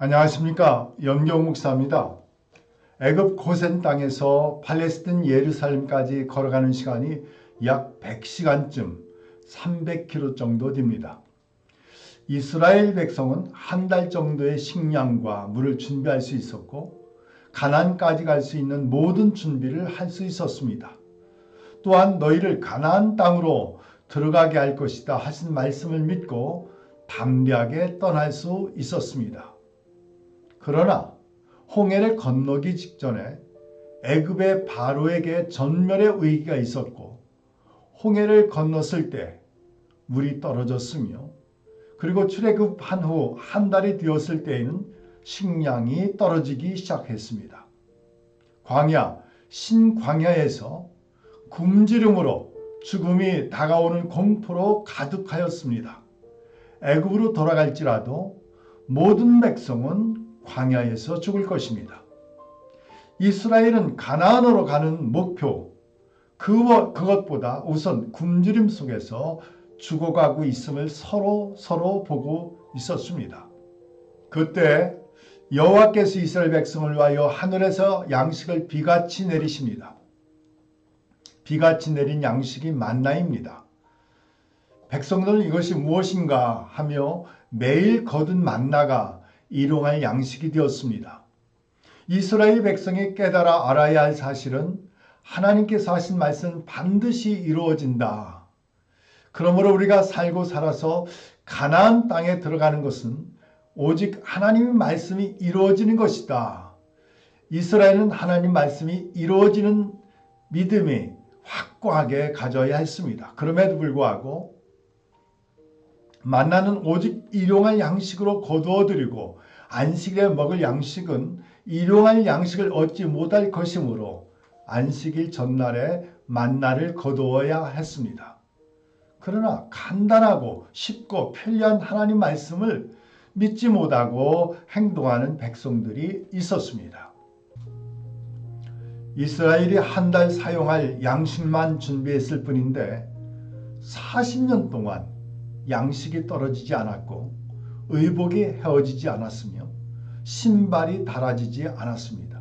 안녕하십니까. 염경 목사입니다. 애굽 고센 땅에서 팔레스틴 예루살렘까지 걸어가는 시간이 약 100시간쯤 300km 정도 됩니다. 이스라엘 백성은 한 달 정도의 식량과 물을 준비할 수 있었고 가나안까지 갈 수 있는 모든 준비를 할 수 있었습니다. 또한 너희를 가나안 땅으로 들어가게 할 것이다 하신 말씀을 믿고 담대하게 떠날 수 있었습니다. 그러나 홍해를 건너기 직전에 애굽의 바로에게 전멸의 위기가 있었고 홍해를 건넜을 때 물이 떨어졌으며 그리고 출애굽한 후 한 달이 되었을 때에는 식량이 떨어지기 시작했습니다. 광야, 신광야에서 굶주림으로 죽음이 다가오는 공포로 가득하였습니다. 애굽으로 돌아갈지라도 모든 백성은 광야에서 죽을 것입니다. 이스라엘은 가나안으로 가는 목표, 그것보다 우선 굶주림 속에서 죽어가고 있음을 서로 보고 있었습니다. 그때 여호와께서 이스라엘 백성을 위하여 하늘에서 양식을 비같이 내리십니다. 비같이 내린 양식이 만나입니다. 백성들은 이것이 무엇인가 하며 매일 거둔 만나가 일용할 양식이 되었습니다. 이스라엘 백성이 깨달아 알아야 할 사실은 하나님께서 하신 말씀은 반드시 이루어진다. 그러므로 우리가 살고 살아서 가나안 땅에 들어가는 것은 오직 하나님의 말씀이 이루어지는 것이다. 이스라엘은 하나님 말씀이 이루어지는 믿음이 확고하게 가져야 했습니다. 그럼에도 불구하고 만나는 오직 일용할 양식으로 거두어드리고 안식일에 먹을 양식은 일용할 양식을 얻지 못할 것이므로 안식일 전날에 만나를 거두어야 했습니다. 그러나 간단하고 쉽고 편리한 하나님 말씀을 믿지 못하고 행동하는 백성들이 있었습니다. 이스라엘이 한 달 사용할 양식만 준비했을 뿐인데 40년 동안 양식이 떨어지지 않았고 의복이 헤어지지 않았으며 신발이 닳아지지 않았습니다.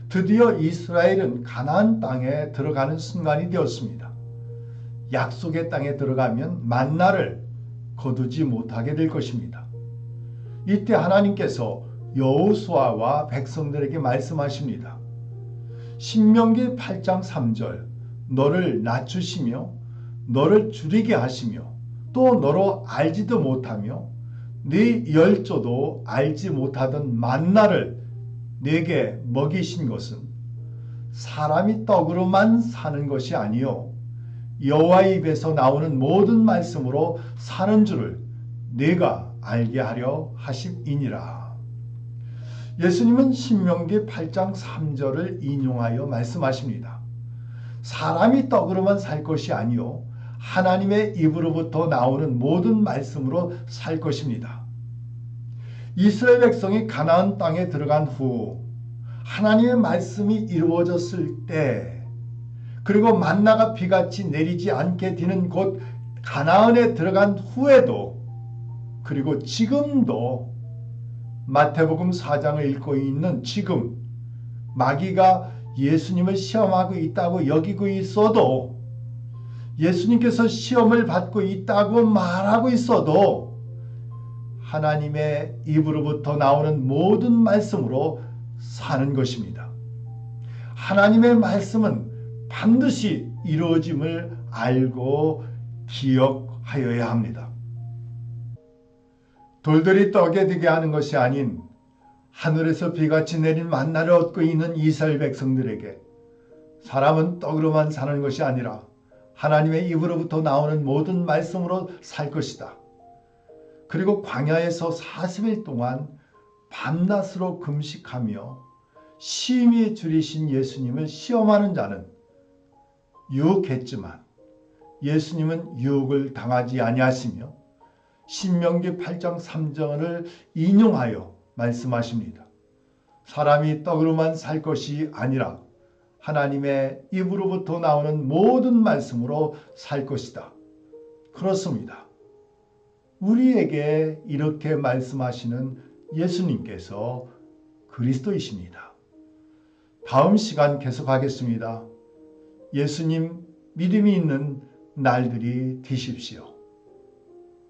드디어 이스라엘은 가나안 땅에 들어가는 순간이 되었습니다. 약속의 땅에 들어가면 만나를 거두지 못하게 될 것입니다. 이때 하나님께서 여호수아와 백성들에게 말씀하십니다. 신명기 8장 3절 너를 낮추시며 너를 줄이게 하시며 또 너로 알지도 못하며 네 열조도 알지 못하던 만나를 네게 먹이신 것은 사람이 떡으로만 사는 것이 아니요 여호와의 입에서 나오는 모든 말씀으로 사는 줄을 네가 알게 하려 하심이니라. 예수님은 신명기 8장 3절을 인용하여 말씀하십니다. 사람이 떡으로만 살 것이 아니요 하나님의 입으로부터 나오는 모든 말씀으로 살 것입니다. 이스라엘 백성이 가나안 땅에 들어간 후 하나님의 말씀이 이루어졌을 때 그리고 만나가 비같이 내리지 않게 되는 곳 가나안에 들어간 후에도 그리고 지금도 마태복음 4장을 읽고 있는 지금 마귀가 예수님을 시험하고 있다고 여기고 있어도 예수님께서 시험을 받고 있다고 말하고 있어도 하나님의 입으로부터 나오는 모든 말씀으로 사는 것입니다. 하나님의 말씀은 반드시 이루어짐을 알고 기억하여야 합니다. 돌들이 떡에 되게 하는 것이 아닌 하늘에서 비같이 내린 만나를 얻고 있는 이스라엘 백성들에게 사람은 떡으로만 사는 것이 아니라 하나님의 입으로부터 나오는 모든 말씀으로 살 것이다. 그리고 광야에서 40일 동안 밤낮으로 금식하며 심히 줄이신 예수님을 시험하는 자는 유혹했지만 예수님은 유혹을 당하지 아니하시며 신명기 8장 3절을 인용하여 말씀하십니다. 사람이 떡으로만 살 것이 아니라 하나님의 입으로부터 나오는 모든 말씀으로 살 것이다. 그렇습니다. 우리에게 이렇게 말씀하시는 예수님께서 그리스도이십니다. 다음 시간 계속하겠습니다. 예수님 믿음이 있는 날들이 되십시오.